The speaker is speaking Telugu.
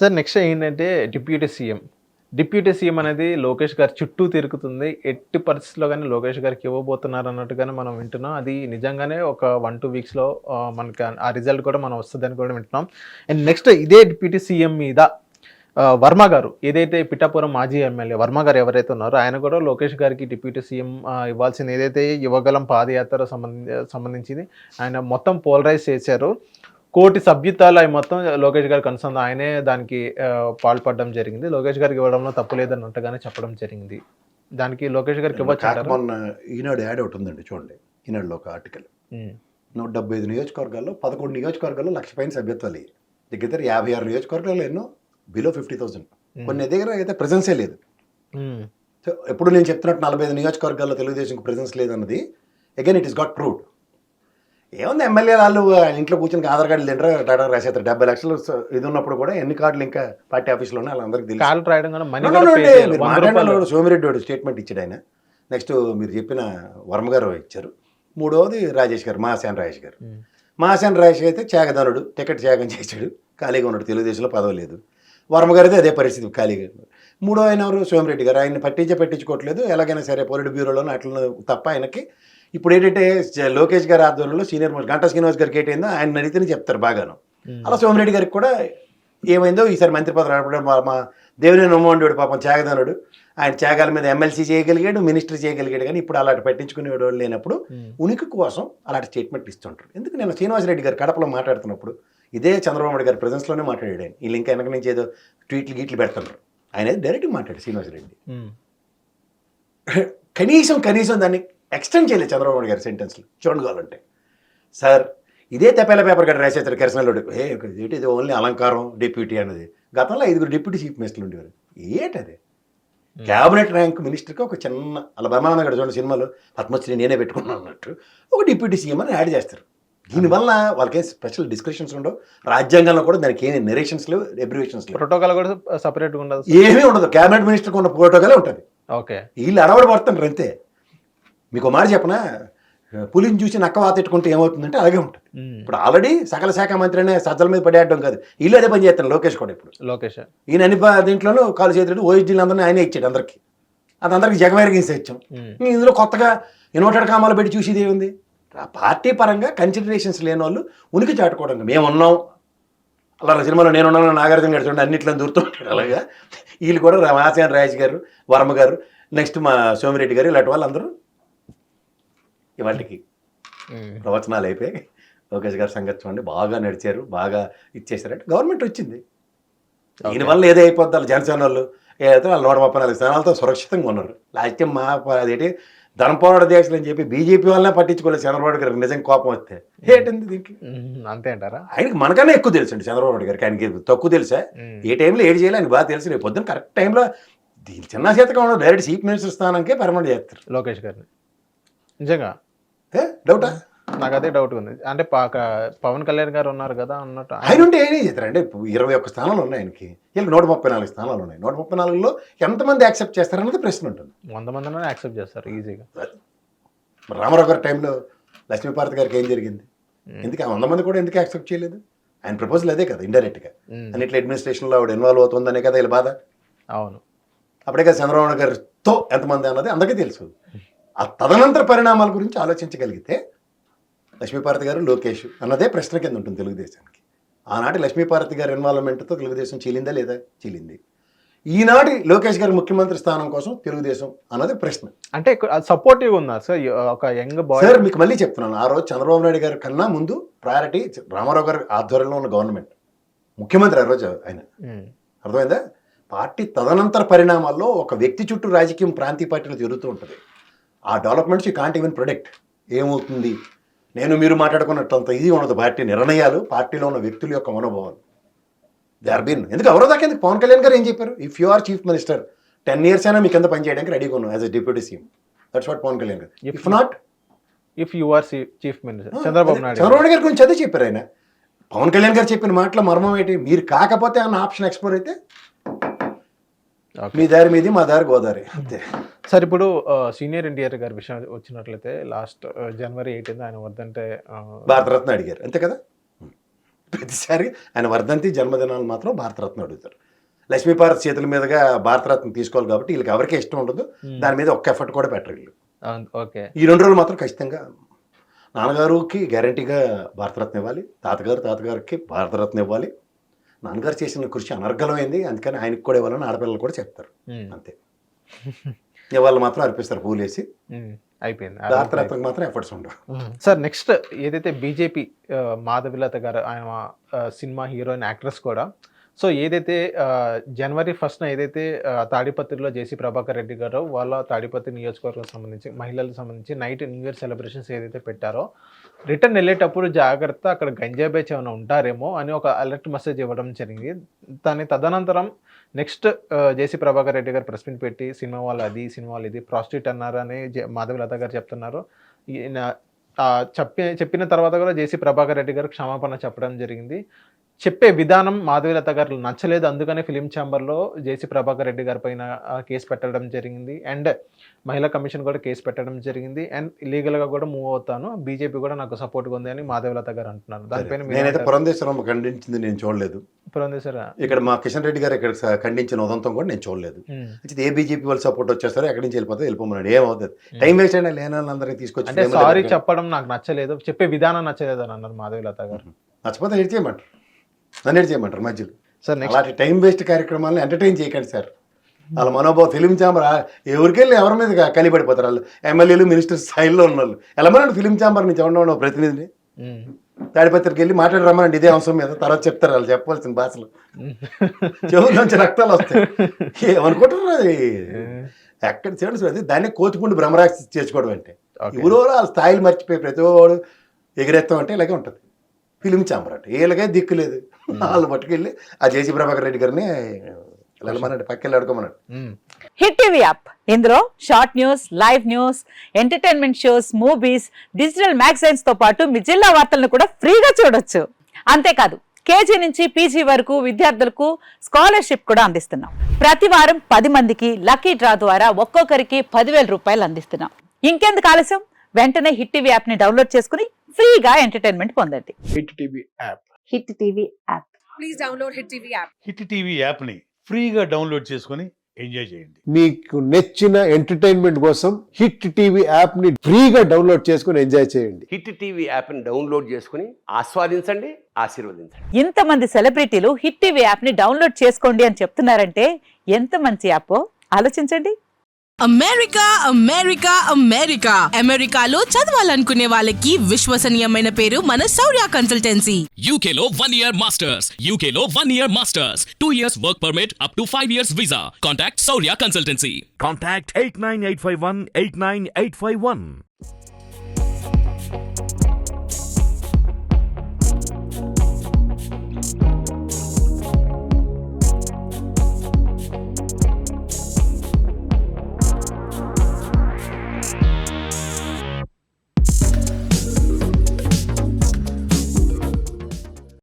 సార్ నెక్స్ట్ ఏంటంటే డిప్యూటీ సీఎం అనేది లోకేష్ గారి చుట్టూ తిరుగుతుంది. ఎట్టి పరిస్థితిలో గాని లోకేష్ గారికి ఇవ్వబోతున్నారు అన్నట్టుగానే మనం వింటున్నాం. అది నిజంగానే ఒక 1, 2 వీక్స్‌లో మనకి ఆ రిజల్ట్ కూడా మనం వస్తదని కూడా వింటున్నాం. అండ్ నెక్స్ట్ ఇదే డిప్యూటీ సీఎం మీద వర్మ గారు ఏదైతే పిఠాపురం మాజీ ఎమ్మెల్యే వర్మ గారు ఎవరైతే ఉన్నారో ఆయన కూడా లోకేష్ గారికి డిప్యూటీ సీఎం ఇవ్వాల్సింది ఏదైతే యువగలం పాదయాత్ర సంబంధించింది ఆయన మొత్తం పోలరైజ్ చేశారు. కోటి సభ్యత్వాలు అవి మొత్తం లోకేష్ గారికి కన్సర్న్ ఆయనే దానికి పాల్పడడం జరిగింది. లోకేష్ గారికి ఇవ్వడంలో తప్పు లేదన్నట్టుగానే చెప్పడం జరిగింది. దానికి లోకేష్ గారికి ఇవ్వచ్చారా? మొన్న ఈనాడు యాడ్ ఒకటి ఉందండి చూడండి. ఈనాడులో ఒక ఆర్టికల్ 175 నియోజకవర్గాల్లో 11 నియోజకవర్గాల్లో 1,00,000 పైన సభ్యత్వాలు దగ్గర 56 నియోజకవర్గాల్లో ఎన్నో బిలో 50,000 కొన్ని దగ్గర అయితే ప్రెజెన్సే లేదు. సో ఎప్పుడు నేను చెప్తున్నట్టు 45 నియోజకవర్గాల్లో తెలుగుదేశంకి ప్రెజెన్స్ లేదన్నది again it is got proved. ఏముంది ఎమ్మెల్యే వాళ్ళు ఇంట్లో కూర్చొని ఆధార్ కార్డులు తింటారు టాటా రాసేస్తారు. 70 లక్షలు ఇది ఉన్నప్పుడు కూడా ఎన్ని కార్డులు ఇంకా పార్టీ ఆఫీస్లోనే వాళ్ళందరికీ తెలుసు. సోమిరెడ్డి వాడు స్టేట్మెంట్ ఇచ్చాడు ఆయన. నెక్స్ట్ మీరు చెప్పిన వర్మ గారు ఇచ్చారు. మూడవది రాజేష్ గారు, మహాసేన రాజేష్ గారు. మహాసేన రాజేష్ అయితే త్యాగదానుడు, టికెట్ త్యాగం చేశాడు, ఖాళీగా ఉన్నాడు, తెలుగుదేశంలో పదవి లేదు. వర్మ గారిది అదే పరిస్థితి, ఖాళీగా. మూడో ఆయన ఎవరు? సోమిరెడ్డి గారు. ఆయన్ని పట్టించుకోవట్లేదు, ఎలాగైనా సరే పొలిట్ బ్యూరోలోనూ అట్లా తప్ప ఆయనకి ఇప్పుడు ఏంటంటే లోకేష్ గారి ఆధ్వర్యంలో సీనియర్ మోస్ట్ గంటా శ్రీనివాస్ గారికి ఏంటైందో ఆయన అడిగితేనే చెప్తారు బాగాను. అలా సోమిరెడ్డి గారికి కూడా ఏమైందో ఈసారి మంత్రి పదవి రావడం మా దేవినేని ఉమ్మడి పాపం త్యాగదానుడు, ఆయన త్యాగాల మీద ఎమ్మెల్సీ చేయగలిగాడు, మినిస్టర్ చేయగలిగాడు. కానీ ఇప్పుడు అలాంటి పట్టించుకునేవాడు లేనప్పుడు ఉనికి కోసం అలాంటి స్టేట్మెంట్ ఇస్తుంటారు. ఎందుకు నేను శ్రీనివాసరెడ్డి గారు కడపలో మాట్లాడుతున్నప్పుడు ఇదే చంద్రబాబు నాయుడు గారి ప్రెజెన్స్లోనే మాట్లాడాడు ఆయన. వీళ్ళు ఇంకా వెనక నుంచి ఏదో గీట్లు పెడుతున్నారు. ఆయన డైరెక్ట్గా మాట్లాడు శ్రీనివాసరెడ్డి. కనీసం దాన్ని ఎక్స్టెండ్ చేయలేదు చంద్రబాబు నాయుడు గారి సెంటెన్స్లు చూడండి కావాలంటే. సార్ ఇదే తెప్పేల పేపర్ గడ్డ రాసేస్తారు కిరసనలోడు. ఇది ఓన్లీ అలంకారం డిప్యూటీ అన్నది. గతంలో 5 డిప్యూటీ చీఫ్ మినిస్టర్లు ఉండేవారు. ఏంటది? క్యాబినెట్ ర్యాంక్ మినిస్టర్కి ఒక చిన్న అలా బెమానంద గడ చూడండి సినిమాలో పద్మశ్రీ నేనే పెట్టుకున్నాను అన్నట్టు ఒక డిప్యూటీ సీఎం అని యాడ్ చేస్తారు. దీనివల్ల వాళ్ళకేం స్పెషల్ డిస్కషన్స్ ఉండవు. రాజ్యాంగంలో కూడా దానికి ఏమి నెరేషన్స్ లేవు, అబ్రివేషన్స్ లేవు, ప్రోటోకాల్ కూడా సపరేట్గా ఉండదు, ఏమీ ఉండదు. క్యాబినెట్ మినిస్టర్కి ఉన్న ప్రోటోకాలే ఉంటుంది. ఓకే, వీళ్ళు అడవడి పడుతున్నారు అంతే. మీకు మాట చెప్పనా, పులిని చూసి నక్క వాతెట్టుకుంటే ఏమవుతుందంటే అలాగే ఉంటుంది. ఇప్పుడు ఆల్రెడీ సకల శాఖ మంత్రి అనే సజ్జల మీద పడేయడం కాదు, వీళ్ళు అదే పని చేస్తాను. లోకేష్ కూడా ఇప్పుడు ఈయన అన్ని దీంట్లోనూ కాలు చేతులు ఓఎస్డీలు అందరినీ ఆయనే ఇచ్చాడు అందరికి. అది అందరికి జగమేరగించి ఇచ్చాం. ఇందులో కొత్తగా ఇన్వర్టెడ్ కామాలు పెట్టి చూసేది ఏముంది? పార్టీ పరంగా కన్సిడరేషన్స్ లేని వాళ్ళు ఉనికి చాటుకోవడం. మేము ఉన్నాం అలా సినిమాలో నేను ఉన్నాను, నాగార్జున గారు చూడండి అన్నిట్లో దూరుతుంటాడు. అలాగా వీళ్ళు కూడా మహాసేన రాజేష్ గారు, వర్మ గారు, నెక్స్ట్ మా సోమిరెడ్డి గారు, ఇలాంటి వాళ్ళందరూ ఇవాళకి ప్రవచనాలు అయిపోయి లోకేష్ గారి సంగతి చూడండి బాగా నడిచారు, బాగా ఇచ్చేసారంటే గవర్నమెంట్ వచ్చింది. దీనివల్ల ఏదో అయిపోద్ది. వాళ్ళు జనసేన వాళ్ళు ఏదైతే వాళ్ళు 134 స్థానాలతో సురక్షితంగా ఉన్నారు. లాస్ట్ టైం అదేంటి ధనపోరాట దేశాలు అని చెప్పి బీజేపీ వాళ్ళనే పట్టించుకోలేదు చంద్రబాబు గారికి. నిజంగా కోపం వస్తే ఏంటంది దీంట్లో అంతే అంటారా? ఆయనకి మనకన్నా ఎక్కువ తెలుసు అండి చంద్రబాబు నాయుడు గారికి. ఆయనకి తక్కువ తెలుసా? ఏ టైంలో ఏడు చేయాలి ఆయనకి బాగా తెలుసు. రేపు పొద్దున్న కరెక్ట్ టైంలో దీని చిన్న చేతగా ఉండదు, డైరెక్ట్ చీఫ్ మినిస్టర్ స్థానానికే పర్మనెంట్ చేస్తారు లోకేష్ గారిని. నిజంగా డౌటా? నాకు అదే డౌట్ ఉంది. అంటే పవన్ కళ్యాణ్ గారు ఉన్నారు కదా అన్నట్టు ఆయన ఉంటే ఏం చేస్తారంటే 21 స్థానాలు ఉన్నాయి ఆయనకి, వీళ్ళకి 134 స్థానాలు ఉన్నాయి. 134లో ఎంతమంది యాక్సెప్ట్ చేస్తారన్నది ప్రశ్న ఉంటుంది. 100 మందినే యాక్సెప్ట్ చేస్తారు ఈజీగా. రామారావు గారి టైంలో లక్ష్మీపార్వతి గారికి ఏం జరిగింది? ఎందుకు 100 మంది కూడా ఎందుకు యాక్సెప్ట్ చేయలేదు? ఆయన ప్రపోజల్ అదే కదా, ఇండైరెక్ట్గా అన్నిట్లో అడ్మినిస్ట్రేషన్లో ఆవిడ ఇన్వాల్వ్ అవుతుందనే కదా వీళ్ళ బాధ. అవును, అప్పుడే కదా చంద్రబాబు గారితో ఎంతమంది అన్నది అందరికీ తెలుసు. ఆ తదనంతర పరిణామాల గురించి ఆలోచించగలిగితే లక్ష్మీపార్వతి గారు, లోకేష్ అన్నదే ప్రశ్న కింద ఉంటుంది తెలుగుదేశానికి. ఆనాటి లక్ష్మీపార్వతి గారి ఇన్వాల్వ్మెంట్తో తెలుగుదేశం చీలిందా లేదా? చీలింది. ఈనాటి లోకేష్ గారి ముఖ్యమంత్రి స్థానం కోసం తెలుగుదేశం అన్నది ప్రశ్న. అంటే సపోర్టివ్ ఉందా సార్ ఒక యంగ్ బాయ్? సార్ మీకు మళ్ళీ చెప్తున్నాను, ఆ రోజు చంద్రబాబు నాయుడు గారి కన్నా ముందు ప్రయారిటీ రామారావు గారి ఆధ్వర్యంలో ఉన్న గవర్నమెంట్, ముఖ్యమంత్రి ఆ రోజు ఆయన. అర్థమైందా? పార్టీ తదనంతర పరిణామాల్లో ఒక వ్యక్తి చుట్టూ రాజకీయం ప్రాంతీయ పార్టీలు తిరుగుతూ ఉంటుంది. ఆ developments you can't even product. ఏమవుతుంది నేను మీరు మాట్లాడుకున్నట్టు అంత ఈజీ ఉండదు. పార్టీ నిర్ణయాలు, పార్టీలో ఉన్న వ్యక్తుల యొక్క మనోభావాలు దే ఆర్ బీన్. ఎందుకు ఎవరో దాకా ఎందుకు? పవన్ కళ్యాణ్ గారు ఏం చెప్పారు? If you are chief minister 10 years అయినా మీ కింద పనిచేయడానికి రెడీగా ఉన్నాం as a deputy CM. That's what Pawan Kalyan garu. If not if you are chief minister Chandrababu Naidu garu గురించి అదే చెప్పారు ఆయన. పవన్ కళ్యాణ్ గారు చెప్పిన మాటల మర్మం ఏంటి? మీరు కాకపోతే అన్న ఆప్షన్ ఎక్స్ప్లోర్ అయితే మీ దారి మీది, మా దారి గోదావరి అంతే. సార్ ఇప్పుడు సీనియర్ ఎన్టీఆర్ గారి విషయం వచ్చినట్లయితే లాస్ట్ January 18 ఆయన వద్దంటే భారతరత్న అడిగారు అంతే కదా. ప్రతిసారి ఆయన వర్ధంతి జన్మదినాలు మాత్రం భారతరత్న అడుగుతారు. లక్ష్మీపార్వతి చేతుల మీదుగా భారతరత్న తీసుకోవాలి కాబట్టి వీళ్ళకి ఎవరికీ ఇష్టం ఉండదు, దాని మీద ఒక్క ఎఫర్ట్ కూడా పెట్టరు వీళ్ళు. ఓకే. ఈ 2 రోజులు మాత్రం ఖచ్చితంగా నాన్నగారికి గ్యారంటీగా భారతరత్న ఇవ్వాలి, తాతగారికి భారతరత్న ఇవ్వాలి. నాన్నగారు చేసిన కృషి అనర్గళమైంది, అందుకని ఆయనకు కూడా ఇవ్వాలని ఆడపిల్లలు కూడా చెప్తారు. అంతే, ఇవాళ మాత్రం అర్పిస్తారు పూలేసి, అయిపోయింది. భారతరత్నకు మాత్రం ఎఫర్ట్స్ ఉండవు. సార్ నెక్స్ట్ ఏదైతే బీజేపీ మాధవిలత గారు ఆయన సినిమా హీరోయిన్ యాక్ట్రెస్ కూడా, సో ఏదైతే జనవరి 1న ఏదైతే తాడిపత్రిలో జేసీ ప్రభాకర్ రెడ్డి గారు వాళ్ళ తాడిపత్రి నియోజకవర్గం సంబంధించి మహిళలకు సంబంధించి నైట్ న్యూ ఇయర్ సెలబ్రేషన్స్ ఏదైతే పెట్టారో, రిటర్న్ వెళ్ళేటప్పుడు జాగ్రత్త అక్కడ గంజాయి బ్యాచ్ ఏమైనా ఉంటారేమో అని ఒక అలర్ట్ మెసేజ్ ఇవ్వడం జరిగింది. దాని తదనంతరం నెక్స్ట్ జేసీ ప్రభాకర్ రెడ్డి గారు ప్రెస్ మీట్ పెట్టి సినిమా వాళ్ళు అది, సినిమా వాళ్ళు ఇది, ప్రాస్టిట్యూట్ అన్నారని మాధవిలత గారు చెప్తున్నారు. చెప్పిన తర్వాత కూడా జేసీ ప్రభాకర్ రెడ్డి గారు క్షమాపణ చెప్పడం జరిగింది. చెప్పే విధానం మాధవిలత గారు నచ్చలేదు, అందుకనే ఫిలిం ఛాంబర్లో జేసీ ప్రభాకర్ రెడ్డి గారి పైన కేసు పెట్టడం జరిగింది. అండ్ మహిళా కమిషన్ కూడా కేసు పెట్టడం జరిగింది. అండ్ ఇల్లీగల్గా కూడా మూవ్ అవుతాను, బీజేపీ కూడా నాకు సపోర్ట్గా ఉంది అని మాధవిలత గారు అంటున్నారు. దానిపైన నేనైతే పురంధేశ్వరమ్మ ఖండించింది నేను చూడలేదు. పురంధేశ్వర ఇక్కడ మా కిషన్ రెడ్డి గారు ఇక్కడ ఖండించిన ఉదంతం కూడా నేను చూడలేదు. ఏ బీజేపీ వాళ్ళు సపోర్ట్ వచ్చేస్తారో ఎక్కడి నుంచి వెళ్ళిపోమన్నాడు, ఏమవుతుంది, టైం వేస్ట్ అయినా లేనందరినీ తీసుకొచ్చి అంటే సారీ చెప్పడం నాకు నచ్చలేదు, చెప్పే విధానం నచ్చలేదు అని అన్నారు మాధవిలత గారు. నచ్చపోతే ఎడ్ చేయమంటారు, నన్ను ఎడ్ చేయమంటారు మధ్యలో. సార్ అలాంటి టైం వేస్ట్ కార్యక్రమాలను ఎంటర్టైన్ చేయకండి సార్. వాళ్ళ మనోభావం ఫిలిం ఛాంబర్ ఎవరికి వెళ్ళి ఎవరి మీద కలిపడిపోతారు. వాళ్ళు ఎమ్మెల్యేలు మినిస్టర్ స్థాయిలో ఉన్న వాళ్ళు ఎలా ఫిలిం ఛాంబర్ నుంచి ఎవరన్నా ప్రతినిధిని తాడిపత్రికి వెళ్ళి మాట్లాడి రమ్మనండి ఇదే అంశం మీద, తర్వాత చెప్తారు వాళ్ళు చెప్పవలసిన భాషలు. చెవుల నుంచి రక్తాలు వస్తాయి, ఏమనుకుంటారు అది ఎక్కడ చేయడం. దాన్ని కోతిపుండి భ్రమరాక్షి చేసుకోవడం అంటే ఊరో వాళ్ళ స్థాయిలు మర్చిపోయి ప్రతి వాడు ఎగిరెత్తం అంటే ఇలాగే ఉంటుంది ఫిలిం ఛాంబర్ అంటే. వీళ్ళకే దిక్కు లేదు, వాళ్ళు పట్టుకెళ్ళి ఆ జేసీ ప్రభాకర్ రెడ్డి గారిని వెళ్ళమన్నాడు, పక్కెళ్ళి అడుకోమన్నాడు. హిట్ టీవీ యాప్, ఇందులో short news, live news, entertainment shows, movies, digital magazines తో పాటు మీ జిల్లా వార్తలను కూడా ఫ్రీగా చూడొచ్చు. అంతేకాదు కేజీ నుంచి పీజీ వరకు విద్యార్థులకు స్కాలర్షిప్ కూడా అందిస్తున్నాం. ప్రతి వారం 10 మందికి లక్కీ డ్రా ద్వారా ఒక్కొక్కరికి 10,000 రూపాయలు అందిస్తున్నాం. ఇంకెందుకు ఆలస్యం, వెంటనే హిట్ టీవీ యాప్ ని డౌన్లోడ్ చేసుకుని ఫ్రీగా ఎంటర్టైన్మెంట్ పొందండి. Hit TV app. Hit TV app. Please download hit TV app. Hit TV యాప్ని ఫ్రీగా డౌన్లోడ్ చేసుకొని ఎంజాయ్ చేయండి. మీకు నచ్చిన ఎంటర్టైన్మెంట్ కోసం హిట్ టీవీ యాప్ ని ఫ్రీగా డౌన్లోడ్ చేసుకుని ఎంజాయ్ చేయండి. హిట్ టీవీ యాప్ని డౌన్లోడ్ చేసుకుని ఆస్వాదించండి, ఆశీర్వదించండి. ఇంతమంది సెలబ్రిటీలు హిట్ టీవీ యాప్ ని డౌన్లోడ్ చేసుకోండి అని చెప్తున్నారంటే ఎంత మంచి యాప్ ఆలోచించండి. అమెరికా అమెరికా అమెరికా అమెరికాలో చదవాలనుకునే వాళ్ళకి విశ్వసనీయమైన పేరు మన శౌర్య కన్సల్టెన్సీ. UK లో 1 year masters. UK లో 1 year masters. 2 years work permit up to 5 years visa. Contact Saurya Consultancy. Contact 89851 89851.